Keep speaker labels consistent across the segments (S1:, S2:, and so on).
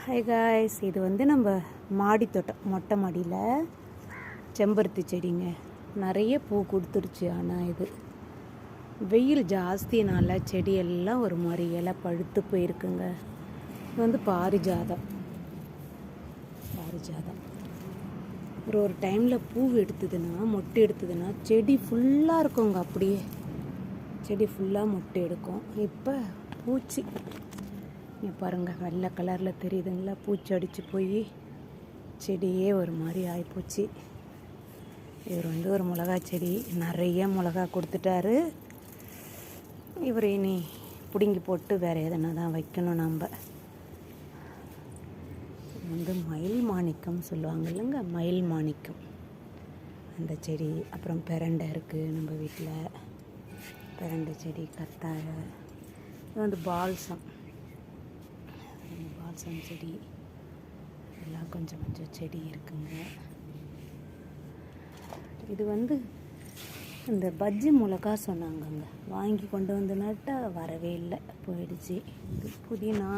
S1: Hi guys, இது நம்ம மாடி தோட்டம், மொட்டை மாடியில் செம்பருத்தி செடிங்க. நிறைய பூ கொடுத்துருச்சு. ஆனால் இது வெயில் ஜாஸ்தினால செடியெல்லாம் ஒரு மாதிரி இலை பழுத்து போயிருக்குங்க. இது பாரிஜாதம். ஒரு டைமில் பூ எடுத்ததுன்னா, மொட்டை எடுத்ததுன்னா செடி ஃபுல்லாக இருக்குங்க. அப்படியே செடி ஃபுல்லாக மொட்டை எடுக்கும். இப்போ பூச்சி இங்கே பாருங்கள், வெள்ளை கலரில் தெரியுதுங்களா? பூச்சி அடித்து போய் செடியே ஒரு மாதிரி ஆகிப்போச்சு. இவர் ஒரு மிளகா செடி, நிறைய மிளகா கொடுத்துட்டாரு. இவர் இனி பிடுங்கி போட்டு வேறு எதனா தான் வைக்கணும். நம்ம மயில் மாணிக்கம் சொல்லுவாங்க இல்லைங்க, மயில் மாணிக்கம் அந்த செடி. அப்புறம் பெரண்டை இருக்குது நம்ம வீட்டில், பெரண்டை செடி, கத்தாழை. இது பால்சம் செடி எல்லாம் கொஞ்சம் செடி இருக்குங்க. இது இந்த பஜ்ஜி மிளகா சொன்னாங்கங்க, வாங்கி கொண்டு வந்து நட்டால் வரவே இல்லை, போயிடுச்சு. இது புதினா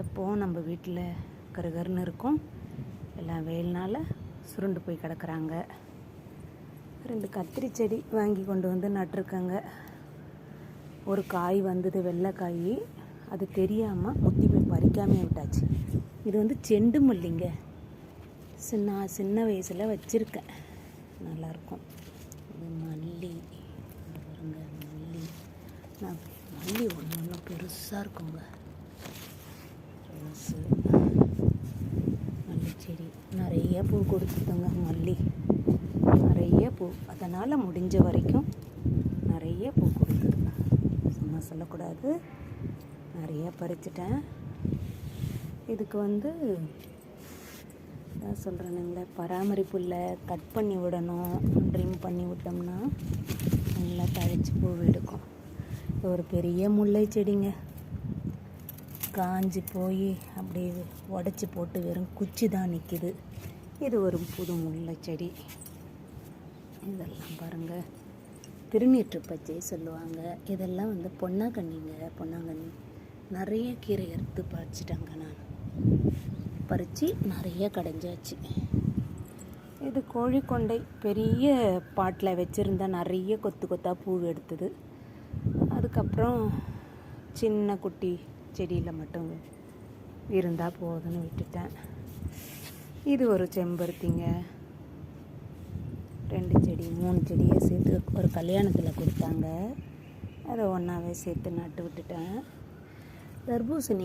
S1: எப்போவும் நம்ம வீட்டில் கருகருன்னு இருக்கும். எல்லாம் வெயில்னால சுருண்டு போய் கிடக்குறாங்க. 2 கத்திரி செடி வாங்கி கொண்டு வந்து நட்டுருக்காங்க. ஒரு காய் வந்தது, வெள்ளைக்காய். அது தெரியாமல் முத்தி போய் பறிக்காமே விட்டாச்சு. இது செண்டு மல்லிங்க. சின்ன வயசில் வச்சுருக்கேன், நல்லாயிருக்கும். இது மல்லி பாருங்க, மல்லி ஒன்று பெருசாக இருக்குங்க. ரோஸு, மல்லி செடி நிறைய பூ கொடுத்துட்டோங்க. மல்லி நிறைய பூ, அதனால் முடிஞ்ச வரைக்கும் நிறைய பூ கொடுத்துது. சும்மா சொல்லக்கூடாது, நிறைய பறிச்சிட்டேன். இதுக்கு தான் சொல்கிறேனுங்களே, பராமரிப்பு இல்லை. கட் பண்ணி விடணும், ட்ரிம் பண்ணி விட்டோம்னா நல்லா தழைச்சி பூ எடுக்கும். ஒரு பெரிய முல்லை செடிங்க, காஞ்சி போய் அப்படியே உடச்சி போட்டு வெறும் குச்சி தான் நிற்கிது. இது ஒரு புது முல்லை செடி. இதெல்லாம் பாருங்கள், திருநீற்று பச்சை சொல்லுவாங்க. இதெல்லாம் பொன்னாங்கண்ணி. நிறைய கீரை எடுத்து பறிச்சிட்டாங்க. நான் பறித்து நிறைய கடைஞ்சாச்சு. இது கோழிக்கொண்டை, பெரிய பாட்டில் வச்சுருந்தா நிறைய கொத்தாக பூ எடுத்தது. அதுக்கப்புறம் சின்ன குட்டி செடியில் மட்டும் இருந்தால் போதுன்னு விட்டுட்டேன். இது ஒரு செம்பருத்திங்க. 2 செடி 3 செடியை சேர்த்து ஒரு கல்யாணத்தில் கொடுத்தாங்க. அதை ஒன்றாவே சேர்த்து நட்டு விட்டுட்டேன். தர்பூசணி